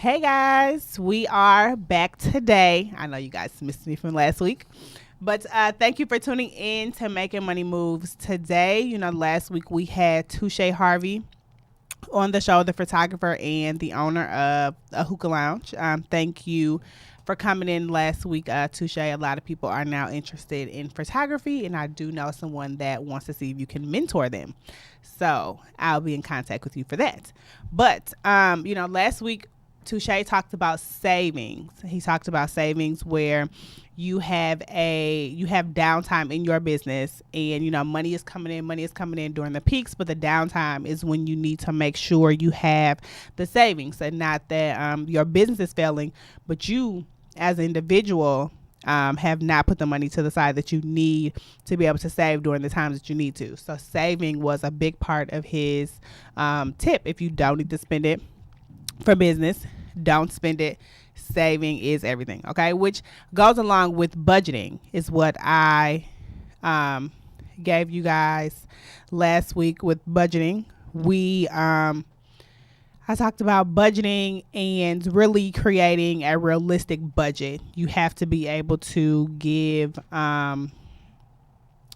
Hey guys, we are back today. I know you guys missed me from last week, but thank you for tuning in to Making Money Moves today. Last week we had Touche Harvey on the show, the photographer and the owner of a hookah lounge. Thank you for coming in last week, Touche. A lot of people are now interested in photography, and I do know someone that wants to see if you can mentor them. So I'll be in contact with you for that. But, last week, Touche talked about savings. He talked about savings where you have downtime in your business, and money is coming in during the peaks, but the downtime is when you need to make sure you have the savings, and not that your business is failing, but you as an individual have not put the money to the side that you need to be able to save during the times that you need to. So saving was a big part of his tip. If you don't need to spend it for business, don't spend it. Saving is everything, okay? Which goes along with budgeting, is what I gave you guys last week with budgeting. I talked about budgeting and really creating a realistic budget. You have to be able to give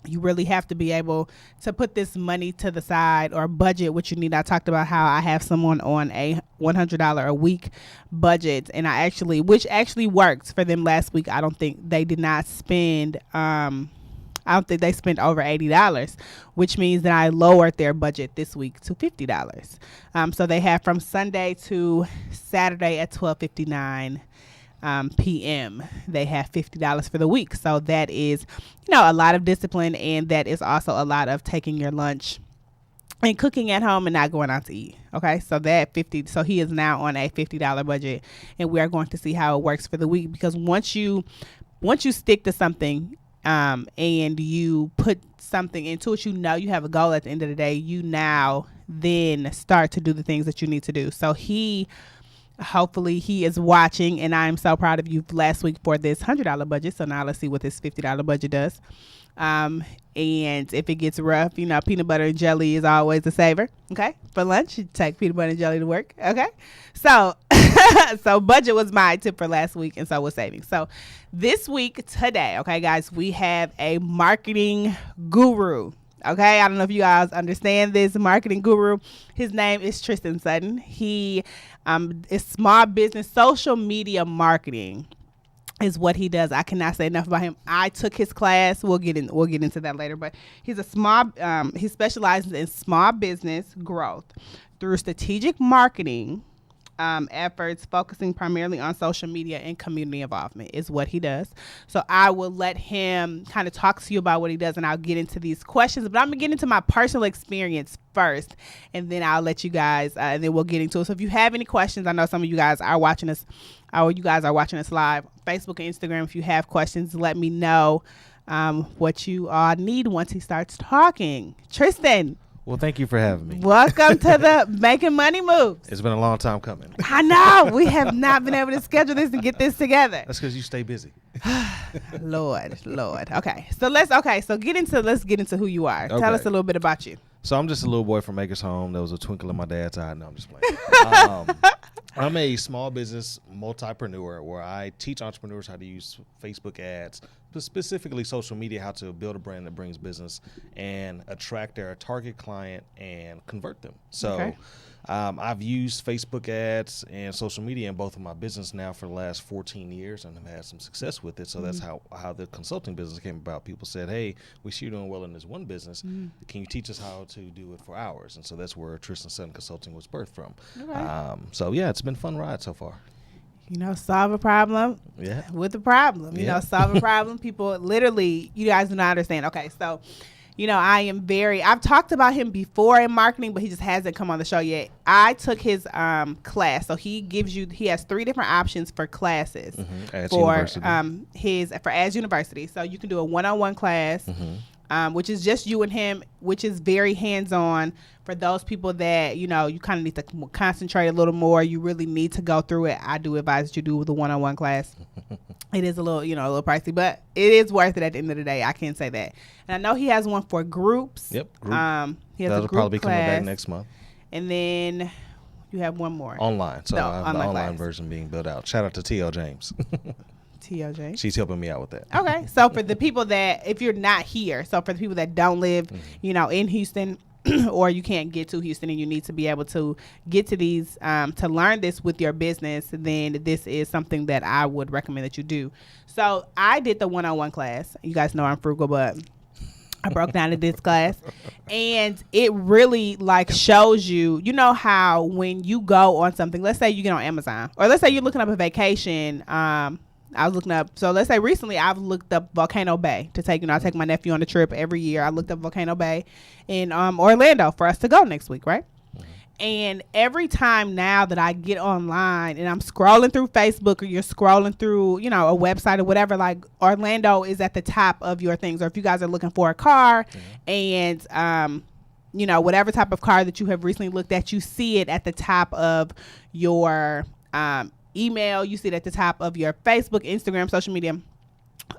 you really have to be able to put this money to the side or budget what you need. I talked about how I have someone on a $100 a week budget, and which actually worked for them last week. I don't think they did not spend I don't think they spent over $80, which means that I lowered their budget this week to $50. So they have from Sunday to Saturday at 12:59 p.m. They have $50 for the week. So that is, a lot of discipline, and that is also a lot of taking your lunch and cooking at home and not going out to eat. Okay, so so he is now on a $50 budget, and we are going to see how it works for the week, because once you stick to something and you put something into it, you have a goal at the end of the day, you now then start to do the things that you need to do. So hopefully he is watching, and I am so proud of you last week for this $100 budget. So now let's see what this $50 budget does. And if it gets rough, peanut butter and jelly is always a saver. Okay. For lunch, you take peanut butter and jelly to work. Okay. So, so budget was my tip for last week, and so was savings. So this week today, okay, guys, we have a marketing guru. Okay. I don't know if you guys understand this marketing guru. His name is Tristan Sutton. He is small business social media marketing is what he does. I cannot say enough about him. I took his class. We'll get into that later, but he specializes in small business growth through strategic marketing efforts, focusing primarily on social media and community involvement is what he does. So I will let him kind of talk to you about what he does, and I'll get into these questions, but I'm gonna get into my personal experience first, and then I'll let you guys, and then we'll get into it. So if you have any questions, I know some of you guys are watching us, or you guys are watching us live, Facebook and Instagram. If you have questions, let me know what you all need once he starts talking. Tristan. Well, thank you for having me. Welcome to the Making Money Moves. It's been a long time coming. I know. We have not been able to schedule this and get this together. That's because you stay busy. Lord. Okay. So let's get into who you are. Okay. Tell us a little bit about you. So I'm just a little boy from Acres Home. There was a twinkle in my dad's eye. No, I'm just playing. I'm a small business multipreneur where I teach entrepreneurs how to use Facebook ads, but specifically social media, how to build a brand that brings business and attract their target client and convert them. So okay. I've used Facebook ads and social media in both of my business now for the last 14 years and have had some success with it. So that's how the consulting business came about. People said, hey, we see you doing well in this one business. Can you teach us how to do it for ours? And so that's where Tristan Sutton Consulting was birthed from. Okay. So yeah, it's been a fun ride so far. Solve a problem with a problem. Solve a problem. People literally, you guys do not understand. Okay, so I've talked about him before in marketing, but he just hasn't come on the show yet. I took his class. So he has 3 different options for classes for Ads University. So you can do a one-on-one class, which is just you and him, which is very hands-on for those people that, you kind of need to concentrate a little more. You really need to go through it. I do advise that you do the one-on-one class. It is a little pricey, but it is worth it at the end of the day. I can say that. And I know he has one for groups. Yep. He has That'll a group probably be class. coming back next month. And then You have one more. Online. So I have the online class. version being built out. Shout out to T.L. James. TLJ. She's helping me out with that. Okay. So for the people that, if you're not here, so for the people that don't live, in Houston, or you can't get to Houston and you need to be able to get to these, to learn this with your business, then this is something that I would recommend that you do. So I did the one-on-one class. You guys know I'm frugal, but I broke down to this class, and it really like shows you, how when you go on something, let's say you get on Amazon, or let's say you're looking up a vacation, I was looking up. So let's say recently I've looked up Volcano Bay to take, I take my nephew on a trip every year. I looked up Volcano Bay in Orlando for us to go next week, right? And every time now that I get online and I'm scrolling through Facebook, or you're scrolling through, a website or whatever, like Orlando is at the top of your things. Or if you guys are looking for a car and, whatever type of car that you have recently looked at, you see it at the top of your email, you see it at the top of your Facebook, Instagram, social media,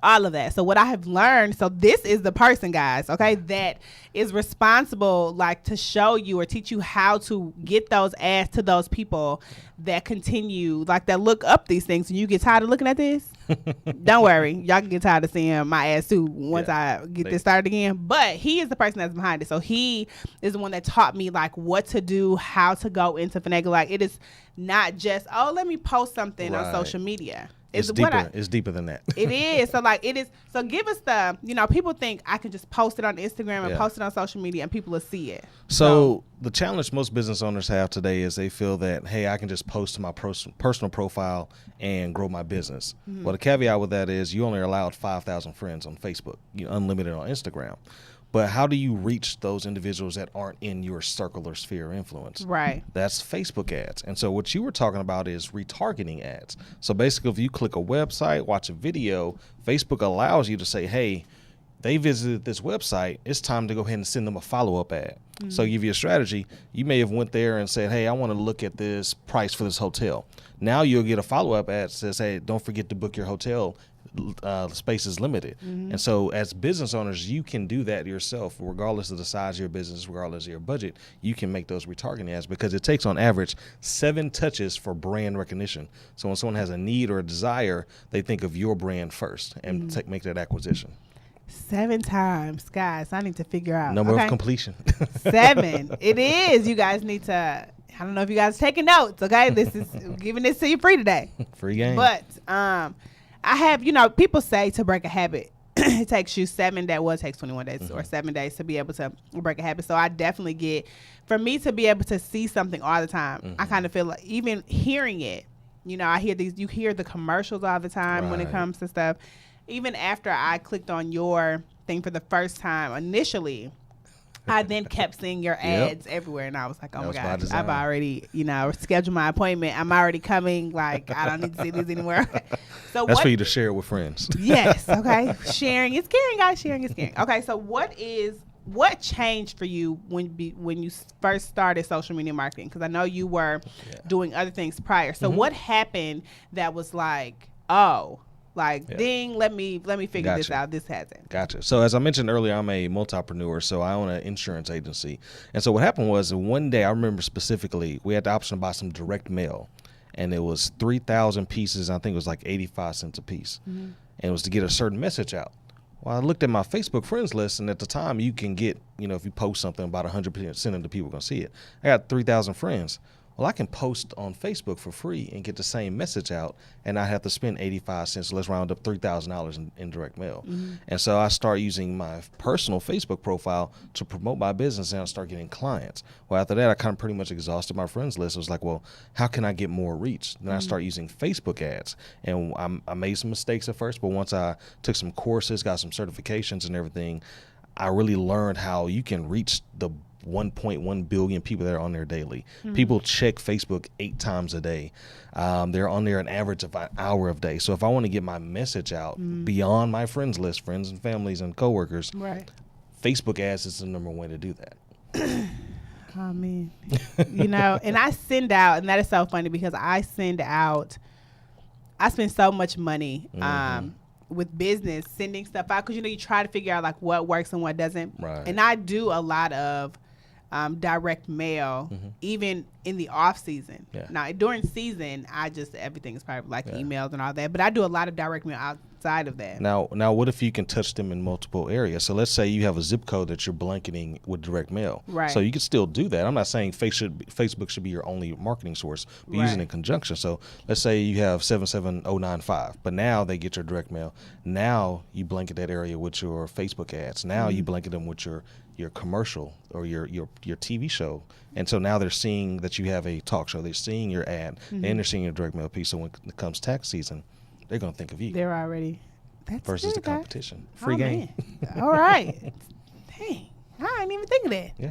all of that. So what I have learned, so this is the person, guys, okay, that is responsible, like, to show you or teach you how to get those ads to those people that continue, like, that look up these things. And you get tired of looking at this, don't worry, y'all can get tired of seeing my ads too once I get this started again. But he is the person that's behind it. So he is the one that taught me, like, what to do, how to go into finagle. Like, it is not just, let me post something on social media. It's deeper. It's deeper than that. It is. So like it is. So give us the, people think I can just post it on Instagram and post it on social media and people will see it. So the challenge most business owners have today is they feel that, hey, I can just post to my personal profile and grow my business. Well, the caveat with that is you only are allowed 5,000 friends on Facebook, unlimited on Instagram. But how do you reach those individuals that aren't in your circle or sphere of influence? Right. That's Facebook ads. And so what you were talking about is retargeting ads. So basically, if you click a website, watch a video, Facebook allows you to say, hey, they visited this website, it's time to go ahead and send them a follow-up ad. So give you a strategy. You may have went there and said, hey, I want to look at this price for this hotel. Now you'll get a follow-up ad that says, hey, don't forget to book your hotel. Space is limited. And so as business owners, you can do that yourself, regardless of the size of your business, regardless of your budget. You can make those retargeting ads because it takes on average 7 touches for brand recognition. So when someone has a need or a desire, they think of your brand first and make that acquisition. 7 times, guys. I need to figure out Number of completion. 7. It is. You guys need to. I don't know if you guys are taking notes. Okay, this is giving this to you free today. Free game. But I have, people say to break a habit, it takes you 7 days. Well, it takes 21 days or 7 days to be able to break a habit. So I definitely get, for me to be able to see something all the time, I kind of feel like even hearing it, I hear you hear the commercials all the time when it comes to stuff. Even after I clicked on your thing for the first time initially, I then kept seeing your ads everywhere, and I was like, oh my gosh, I've already, scheduled my appointment. I'm already coming. Like, I don't need to see this anymore. So that's for you to share it with friends. Yes. Okay. Sharing is caring, guys. Sharing is caring. Okay. So what changed for you when you first started social media marketing? Because I know you were doing other things prior. So what happened that was like, ding, let me figure this out. This hasn't. Gotcha. So as I mentioned earlier, I'm a multipreneur, so I own an insurance agency. And so what happened was one day, I remember specifically, we had the option to buy some direct mail, and it was 3,000 pieces. I think it was like 85 cents a piece. And it was to get a certain message out. Well, I looked at my Facebook friends list, and at the time you can get, if you post something, about 100% of the people going to see it. I got 3,000 friends. Well, I can post on Facebook for free and get the same message out and not have to spend 85 cents. So let's round up $3,000 in direct mail. And so I start using my personal Facebook profile to promote my business, and I start getting clients. Well, after that, I kind of pretty much exhausted my friends list. I was like, well, how can I get more reach? Then I start using Facebook ads. And I made some mistakes at first, but once I took some courses, got some certifications and everything, I really learned how you can reach the 1.1 billion people that are on there daily. People check Facebook 8 times a day. They're on there an average of an hour a day. So if I want to get my message out beyond my friends list, friends and families and coworkers, Facebook ads is the number one way to do that. Oh man, and I send out, and that is so funny because I spend so much money with business sending stuff out because you try to figure out like what works and what doesn't. And I do a lot of direct mail, even in the off season. Yeah. Now during season, everything is probably like emails and all that, but I do a lot of direct mail outside of that. Now, what if you can touch them in multiple areas? So let's say you have a zip code that you're blanketing with direct mail. Right. So you can still do that. I'm not saying Facebook should be your only marketing source, but use it in conjunction. So let's say you have 77095, but now they get your direct mail. Now you blanket that area with your Facebook ads. Now you blanket them with your commercial or your TV show. And so now they're seeing that you have a talk show. They're seeing your ad and they're seeing your direct mail piece. So when it comes tax season, they're going to think of you. They're already versus the competition. Free game. Man. All right. Dang. I didn't even think of that. Yeah.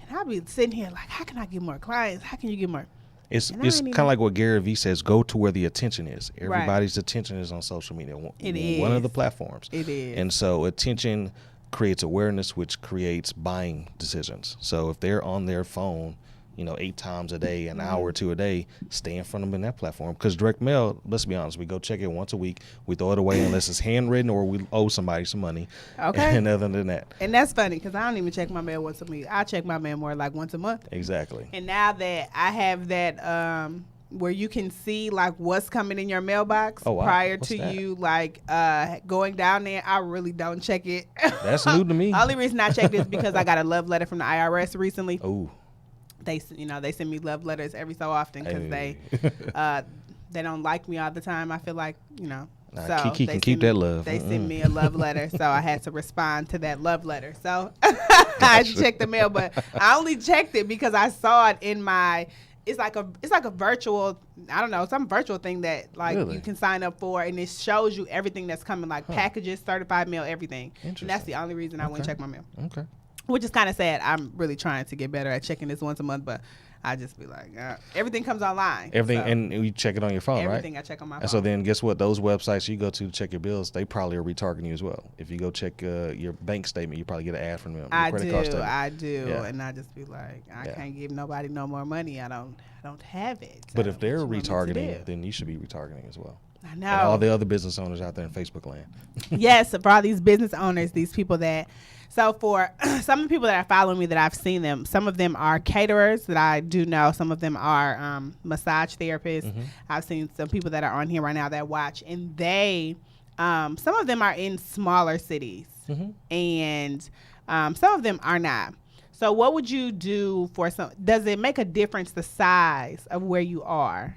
And I'll be sitting here like, how can I get more clients? How can you get more? It's kind of like what Gary Vee says, go to where the attention is. Everybody's attention is on social media. It is. One of the platforms. It is. And so attention creates awareness, which creates buying decisions. So if they're on their phone, 8 times a day, an hour or two a day, stay in front of them in that platform. Because direct mail, let's be honest, we go check it once a week. We throw it away unless it's handwritten or we owe somebody some money. Okay. And other than that. And that's funny because I don't even check my mail once a week. I check my mail more like once a month. Exactly. And now that I have that where you can see like what's coming in your mailbox prior to you like going down there, I really don't check it. That's new to me. The only reason I checked it is because I got a love letter from the IRS recently. Oh. They send me love letters every so often because they don't like me all the time. I feel like so Kiki can keep that love. They send me a love letter, so I had to respond to that love letter. So I had to check the mail, but I only checked it because I saw it in my. It's like a virtual, I don't know, some virtual thing that like you can sign up for, and it shows you everything that's coming, like packages, certified mail, everything. And that's the only reason I went to check my mail. Okay. Which is kind of sad. I'm really trying to get better at checking this once a month, but I just be like, everything comes online. Everything, so. And you check it on your phone, right? Everything I check on my phone. And so then guess what? Those websites you go to check your bills, they probably are retargeting you as well. If you go check your bank statement, you probably get an ad from them. I do. Yeah. And I just be like, I can't give nobody no more money. I don't have it. So but if they're retargeting, then you should be retargeting as well. I know. And all the other business owners out there in Facebook land. Yes, for all these business owners, these people that... So for some of the people that are following me that I've seen them, some of them are caterers that I do know. Some of them are massage therapists. I've seen some people that are on here right now that watch, and they, some of them are in smaller cities, and some of them are not. So what would you do for some? Does it make a difference the size of where you are?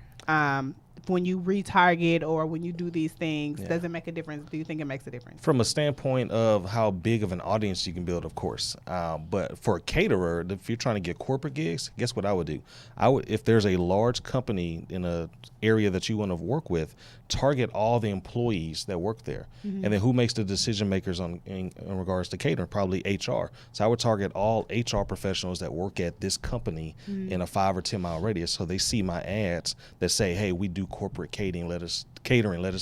When you retarget or when you do these things, does it make a difference? Do you think it makes a difference? From a standpoint of how big of an audience you can build, of course. But for a caterer, if you're trying to get corporate gigs, guess what I would do? If there's a large company in an area that you want to work with, target all the employees that work there. And then who makes the decision makers in regards to catering? Probably HR. So I would target all HR professionals that work at this company in a 5 or 10 mile radius. So they see my ads that say, hey, we do corporate catering. Let us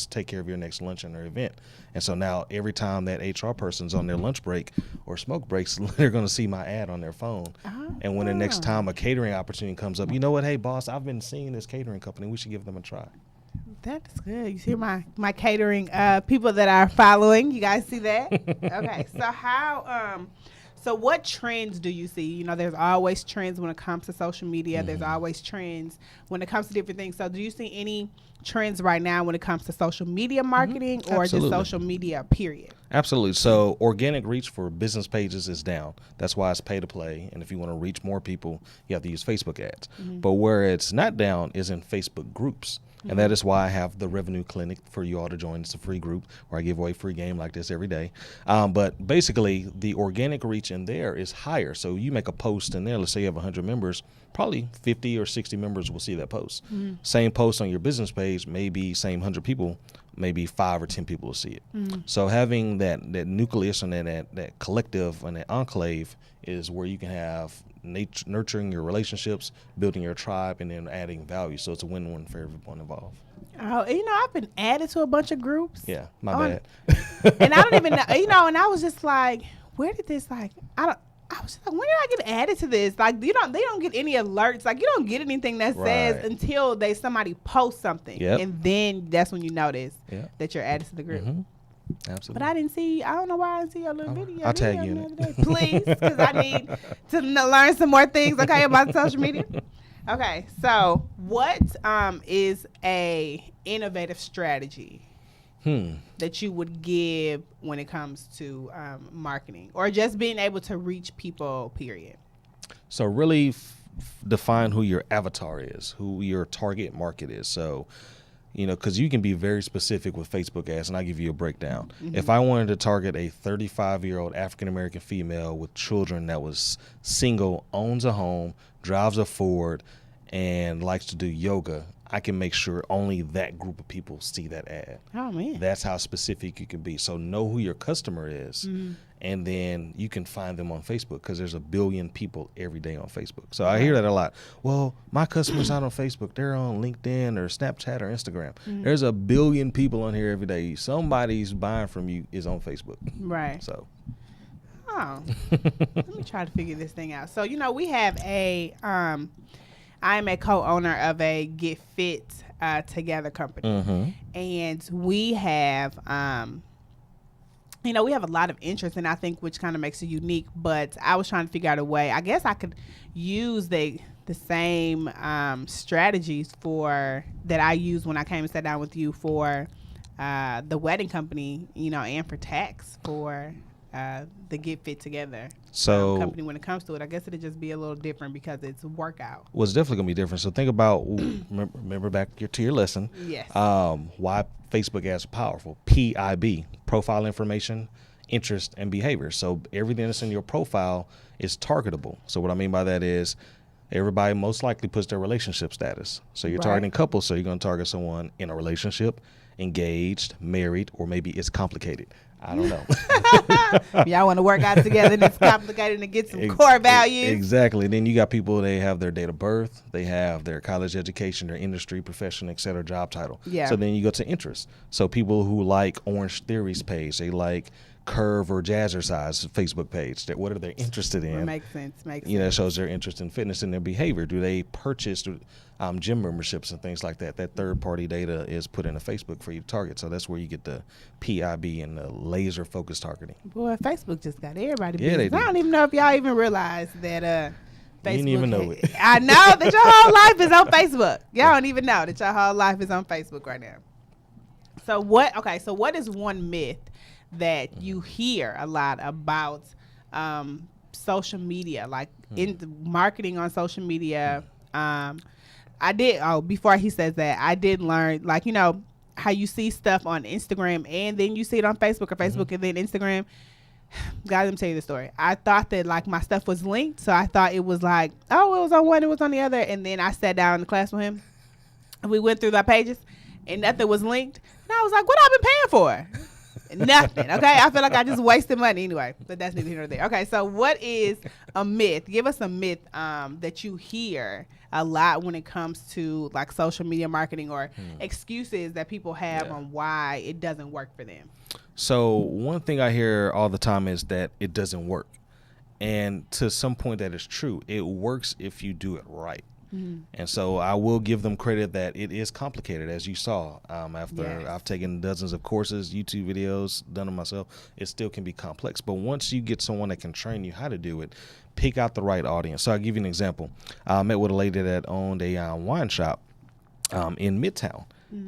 take care of your next luncheon or event. And so now every time that HR person's on their lunch break or smoke breaks, they're going to see my ad on their phone. And when the next time a catering opportunity comes up, you know what? Hey, boss, I've been seeing this catering company. We should give them a try. That's good. You see my catering people that are following. You guys see that? Okay. So what trends do you see? There's always trends when it comes to social media. There's always trends when it comes to different things. So do you see any trends right now when it comes to social media marketing or just social media, period? Absolutely. So organic reach for business pages is down. That's why it's pay to play. And if you want to reach more people, you have to use Facebook ads. But where it's not down is in Facebook groups. And that is why I have the Revenue Clinic for you all to join. It's a free group where I give away free game like this every day. But basically, the organic reach in there is higher. So you make a post in there. Let's say you have 100 members. Probably 50 or 60 members will see that post. Same post on your business page, maybe same 100 people, maybe 5 or 10 people will see it. So having that nucleus and that collective and that enclave is where you can have nurturing your relationships, building your tribe, and then adding value. So it's a win-win for everyone involved. Oh, I've been added to a bunch of groups. Yeah, my bad. And I don't even know, and I was just like, where did this, I was just like, when did I get added to this? Like, they don't get any alerts. Like, you don't get anything that says until somebody posts something. And then that's when you notice that you're added to the group. Absolutely. But I didn't see. I don't know why I didn't see your little video. I'll tag you in it. Please, because I need to learn some more things. Okay, about social media. Okay, so what is a innovative strategy that you would give when it comes to marketing or just being able to reach people? Period. So really define who your avatar is, who your target market is. So, because you can be very specific with Facebook ads, and I'll give you a breakdown. If I wanted to target a 35-year-old African-American female with children that was single, owns a home, drives a Ford, and likes to do yoga, I can make sure only that group of people see that ad. Oh, man. That's how specific you can be. So know who your customer is, and then you can find them on Facebook because there's 1 billion people every day on Facebook. So I hear that a lot. Well, my customers not on Facebook. They're on LinkedIn or Snapchat or Instagram. There's 1 billion people on here every day. Somebody's buying from you is on Facebook. Right. So. Oh. Let me try to figure this thing out. So, we have I'm a co-owner of a Get Fit Together company. And we have, we have a lot of interest, and I think which kind of makes it unique. But I was trying to figure out a way. I guess I could use the same strategies that I used when I came and sat down with you for the wedding company, and for tax for the Get Fit Together company. When it comes to it, I guess it'd just be a little different because it's a workout. Well, it's definitely gonna be different. So think about remember back to your lesson. Yes. Why Facebook ads are powerful. PIB, profile information, interest, and behavior. So everything that's in your profile is targetable. So what I mean by that is everybody most likely puts their relationship status. So you're targeting couples. So you're gonna target someone in a relationship, engaged, married, or maybe it's complicated. I don't know. Y'all want to work out together and it's complicated and get some core values. Exactly. Then you got people, they have their date of birth, they have their college education, their industry, profession, et cetera, job title. Yeah. So then you go to interest. So people who like Orange Theory's page, they like Curve or Jazzercise Facebook page. What are they interested in? Makes sense. That shows their interest in fitness and their behavior. Do they purchase gym memberships and things like that? That third-party data is put into Facebook for you to target. So that's where you get the PIB and the laser-focused targeting. Boy, Facebook just got everybody busy. I don't even know if y'all even realize that Facebook. You didn't even know it. I know that your whole life is on Facebook. Y'all don't even know that your whole life is on Facebook right now. So what is one myth that you hear a lot about social media, like in the marketing on social media? Before he says that, I did learn, how you see stuff on Instagram and then you see it on Facebook, or Facebook and then Instagram. Guys, let me tell you the story. I thought that my stuff was linked, so I thought it was it was on one, it was on the other, and then I sat down in the class with him and we went through the pages and nothing was linked, and I was like, what I've been paying for? Nothing. Okay, I feel like I just wasted money anyway, but that's neither here nor there. Okay, so what is a myth? Give us a myth that you hear a lot when it comes to social media marketing, or excuses that people have on why it doesn't work for them. So one thing I hear all the time is that it doesn't work, and to some point that is true. It works if you do it right. And so I will give them credit that it is complicated, as you saw. After I've taken dozens of courses, YouTube videos, done them myself, it still can be complex. But once you get someone that can train you how to do it, pick out the right audience. So I'll give you an example. I met with a lady that owned a wine shop in Midtown.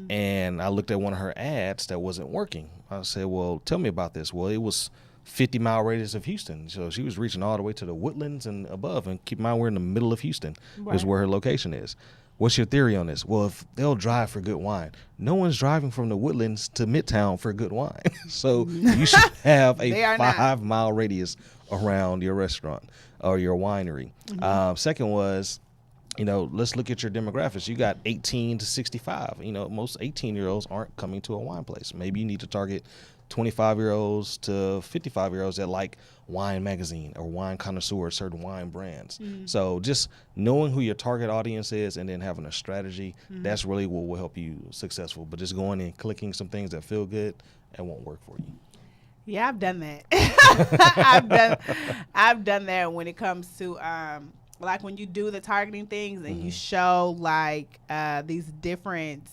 And I looked at one of her ads that wasn't working. I said, well, tell me about this. Well, it was 50-mile radius of Houston. So she was reaching all the way to the Woodlands and above. And keep in mind, we're in the middle of Houston, is where her location is. What's your theory on this? Well, if they'll drive for good wine, no one's driving from the Woodlands to Midtown for good wine. So you should have a 5-mile radius around your restaurant or your winery. Second was, let's look at your demographics. You got 18 to 65. Most 18-year-olds aren't coming to a wine place. Maybe you need to target 25-year-olds to 55-year-olds that like Wine Magazine or Wine Connoisseur, certain wine brands. So just knowing who your target audience is and then having a strategy, that's really what will help you successful. But just going and clicking some things that feel good, it won't work for you. Yeah, I've done that. I've done that when it comes to when you do the targeting things and you show these different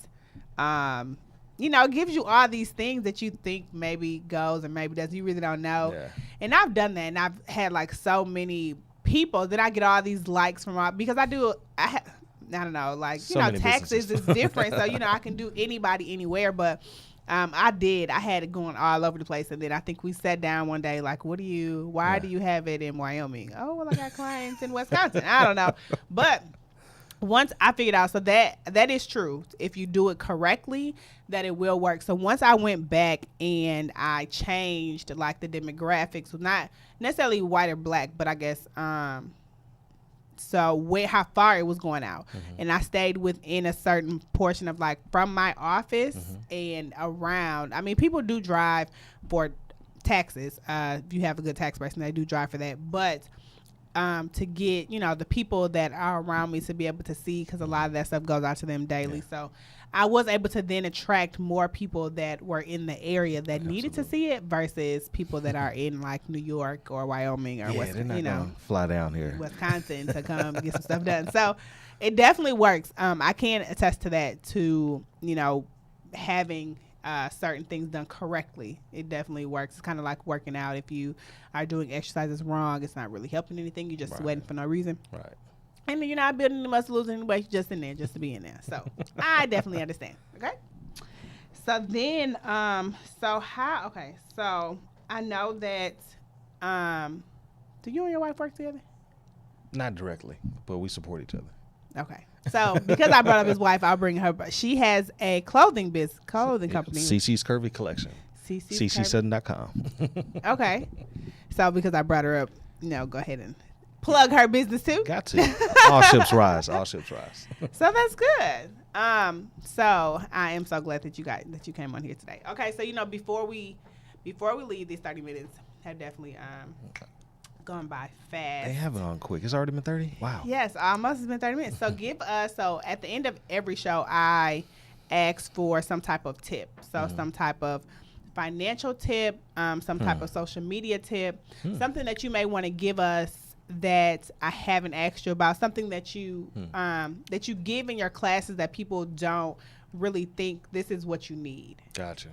gives you all these things that you think maybe goes or maybe doesn't. You really don't know. Yeah. And I've done that, and I've had like so many people that I get all these likes from because I don't know, like, So many taxes businesses. is different. So, I can do anybody anywhere, but I had it going all over the place. And then I think we sat down one day, like, why do you have it in Wyoming? Oh, well, I got clients in Wisconsin. I don't know. But once I figured out, so that is true. If you do it correctly, that it will work. So once I went back and I changed like the demographics, not necessarily white or black, but I guess so how far it was going out. And I stayed within a certain portion of like from my office and around. I mean, people do drive for taxes. If you have a good tax person, they do drive for that. But to get, the people that are around me to be able to see, because a lot of that stuff goes out to them daily. So I was able to then attract more people that were in the area that needed to see it versus people that are in like New York or Wyoming or They're not gonna fly down here. Wisconsin to come get some stuff done. So it definitely works. I can attest to that, to, having certain things done correctly. It definitely works. It's kind of like working out. If you are doing exercises wrong, it's not really helping anything. You're just sweating for no reason. Right. And you're not building the muscle, losing any weight. You're just in there just to be in there. So I definitely understand. Okay. So then, so I know that, do you and your wife work together? Not directly, but we support each other. Okay. So because I brought up his wife, I'll bring her. She has a clothing company. CC's Curvy Collection. CCSudden.com. Okay. So because I brought her up, go ahead and plug her business too. Got to. All ships rise. All ships rise. So that's good. So I am so glad that you came on here today. Okay. So before we leave, these 30 minutes have definitely gone by fast. They have it on quick. It's already been 30? Wow. Yes, almost has been 30 minutes. So so at the end of every show, I ask for some type of tip. So some type of financial tip, some type of social media tip, something that you may want to give us that I haven't asked you about, something that you give in your classes that people don't really think this is what you need. Gotcha.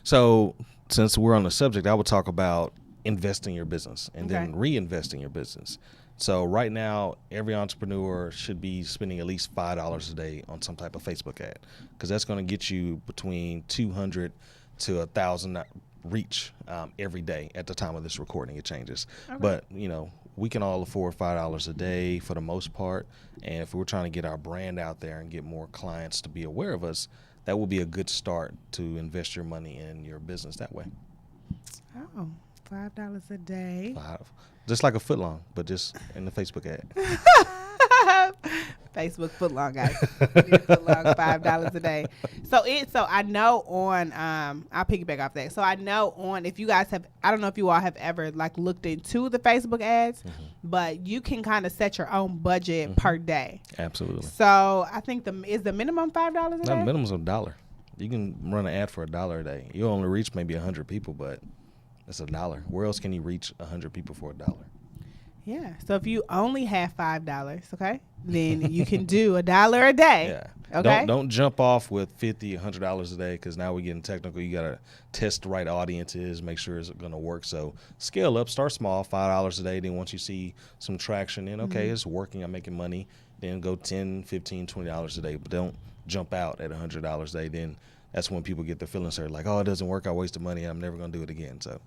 So since we're on the subject, I would talk about invest in your business and then reinvest in your business. So right now, every entrepreneur should be spending at least $5 a day on some type of Facebook ad, because that's going to get you between 200 to 1,000 reach every day. At the time of this recording, it changes. Okay. But, we can all afford $5 a day for the most part. And if we're trying to get our brand out there and get more clients to be aware of us, that will be a good start to invest your money in your business that way. Oh. $5 a day. Just like a footlong, but just in the Facebook ad. Facebook footlong, guys. Footlong, $5 a day. So I know on I'll piggyback off that. So I know on, if you guys have, I don't know if you all have ever like looked into the Facebook ads, but you can kind of set your own budget per day. Absolutely. So I think is the minimum $5 a day? No, the minimum's $1. You can run an ad for $1 a day. You only reach maybe 100 people, but that's $1. Where else can you reach 100 people for $1? Yeah. So if you only have $5, okay, then you can do $1 a day. Yeah. Okay. Don't jump off with $50, $100 a day, because now we're getting technical. You gotta test the right audiences, make sure it's gonna work. So scale up, start small, $5 a day. Then once you see some traction, then it's working, I'm making money. Then go $10, $15, $20 a day. But don't jump out at $100 a day. Then that's when people get their feelings hurt, like, oh, it doesn't work, I wasted money, I'm never gonna do it again. So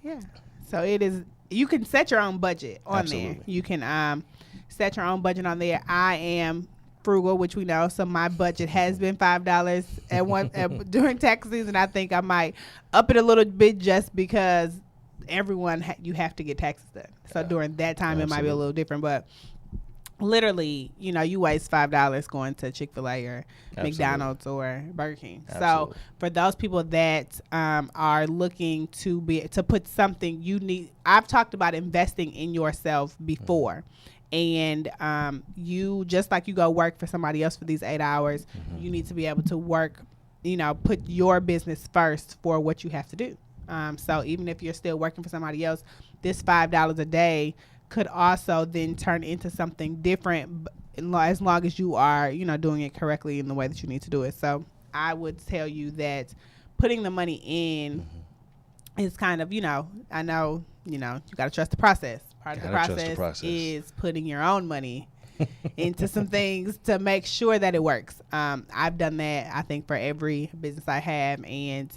yeah. So it is, you can set your own budget on there. You can set your own budget on there. I am frugal, which we know, so my budget has been $5 during tax season. I think I might up it a little bit just because everyone you have to get taxes done. So during that time, it might be a little different, but literally, you waste $5 going to Chick-fil-A or McDonald's or Burger King. So for those people that are looking to put something you need, I've talked about investing in yourself before. And you, just like you go work for somebody else for these 8 hours, you need to be able to work, put your business first for what you have to do. So even if you're still working for somebody else, this $5 a day could also then turn into something different as long as you are, doing it correctly in the way that you need to do it. So I would tell you that putting the money in is kind of, I know, you got to trust the process. Part of the process is putting your own money into some things to make sure that it works. I've done that, I think, for every business I have. And,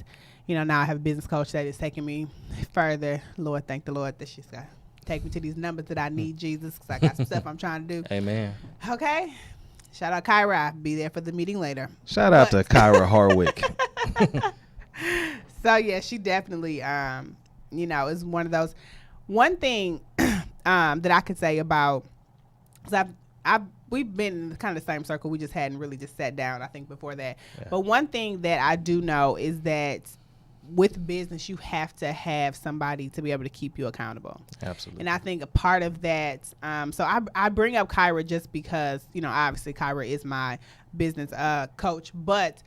now I have a business coach that is taking me further. Lord, thank the Lord that she's got to take me to these numbers that I need, Jesus, because I got some stuff I'm trying to do. Amen. Okay. Shout out Kyra. Be there for the meeting later. Shout out to Kyra Harwick. So, yeah, she definitely, is one of those. One thing that I could say about, because we've been in kind of the same circle. We just hadn't really just sat down, I think, before that. Yeah. But one thing that I do know is that with business, you have to have somebody to be able to keep you accountable. Absolutely. And I think a part of that, so I bring up Kyra just because, obviously Kyra is my business coach, but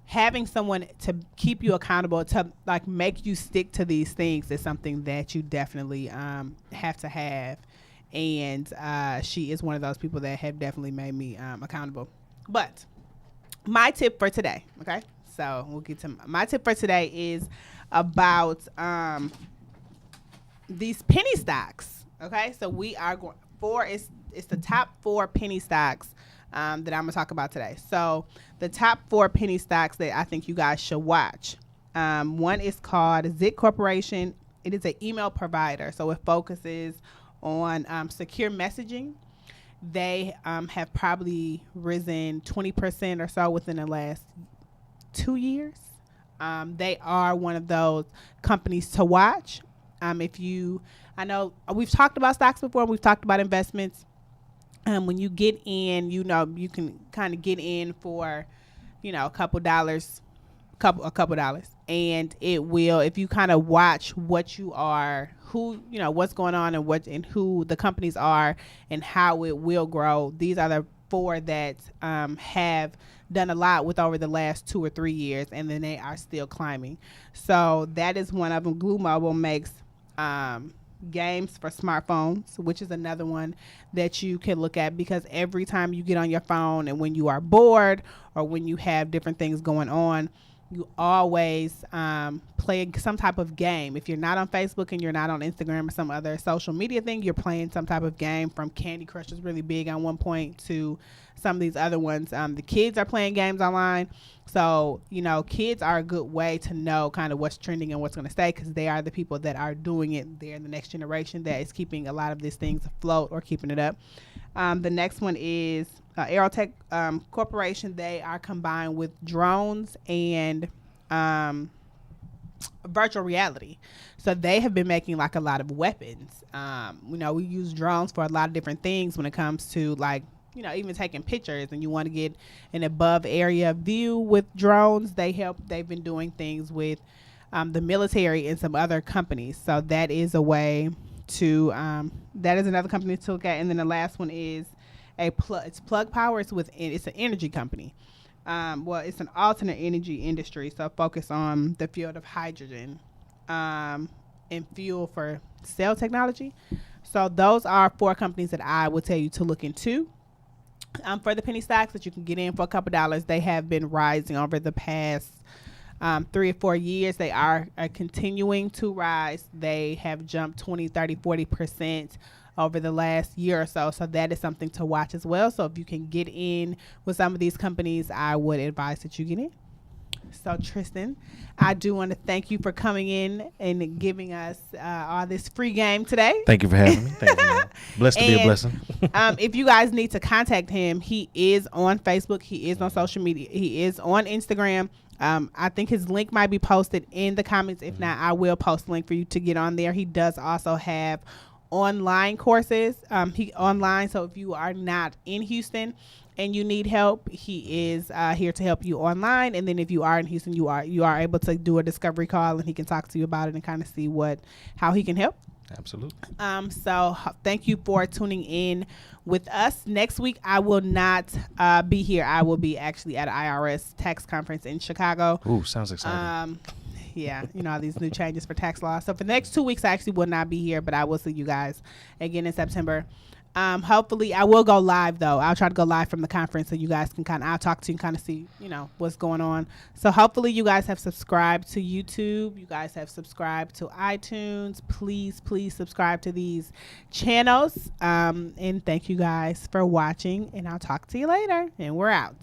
having someone to keep you accountable, to like make you stick to these things is something that you definitely have to have. And she is one of those people that have definitely made me accountable. But my tip for today, okay? So we'll get to my tip for today is about these penny stocks. Okay, so we are going for it's the top 4 penny stocks that I'm gonna talk about today. So the top 4 penny stocks that I think you guys should watch. One is called Zit Corporation. It is an email provider, so it focuses on secure messaging. They have probably risen 20% or so within the last 2 years. They are one of those companies to watch. I know we've talked about stocks before. We've talked about investments. When you get in, you can kind of get in for, a couple dollars, and it will, if you kind of watch what you are, who, what's going on and who the companies are and how it will grow. These are the 4 that have done a lot with over the last 2 or 3 years, and then they are still climbing. So that is one of them. Glue Mobile makes games for smartphones, which is another one that you can look at, because every time you get on your phone and when you are bored or when you have different things going on, you always play some type of game. If you're not on Facebook and you're not on Instagram or some other social media thing, you're playing some type of game. From Candy Crush was really big on one point to some of these other ones. The kids are playing games online. So, kids are a good way to know kind of what's trending and what's going to stay, because they are the people that are doing it. They're the next generation that is keeping a lot of these things afloat or keeping it up. The next one is Aerotech Corporation. They are combined with drones and virtual reality. So they have been making like a lot of weapons. We use drones for a lot of different things when it comes to like, even taking pictures, and you want to get an above area view with drones. They've been doing things with the military and some other companies. So that is a way to, that is another company to look at. And then the last one is it's Plug Power. It's an energy company. It's an alternate energy industry. So focus on the field of hydrogen and fuel for cell technology. So those are 4 companies that I would tell you to look into. For the penny stocks that you can get in for a couple dollars, they have been rising over the past 3 or 4 years. They are continuing to rise. They have jumped 20, 30, 40% over the last year or so. So that is something to watch as well. So if you can get in with some of these companies, I would advise that you get in. So Tristan, I do want to thank you for coming in and giving us all this free game today. Thank you for having me. Blessed to be a blessing. If you guys need to contact him, he is on Facebook. He is on social media. He is on Instagram. I think his link might be posted in the comments. If not, I will post a link for you to get on there. He does also have online courses. So if you are not in Houston and you need help, he is here to help you online. And then if you are in Houston, you are able to do a discovery call, and he can talk to you about it and kind of see how he can help. Absolutely. So thank you for tuning in with us. Next week, I will not be here. I will be actually at an IRS tax conference in Chicago. Ooh, sounds exciting. Yeah, these new changes for tax law. So for the next 2 weeks, I actually will not be here, but I will see you guys again in September. Hopefully I will go live though. I'll try to go live from the conference so you guys can I'll talk to you and kind of see, what's going on. So hopefully you guys have subscribed to YouTube. You guys have subscribed to iTunes. Please subscribe to these channels. And thank you guys for watching, and I'll talk to you later, and we're out.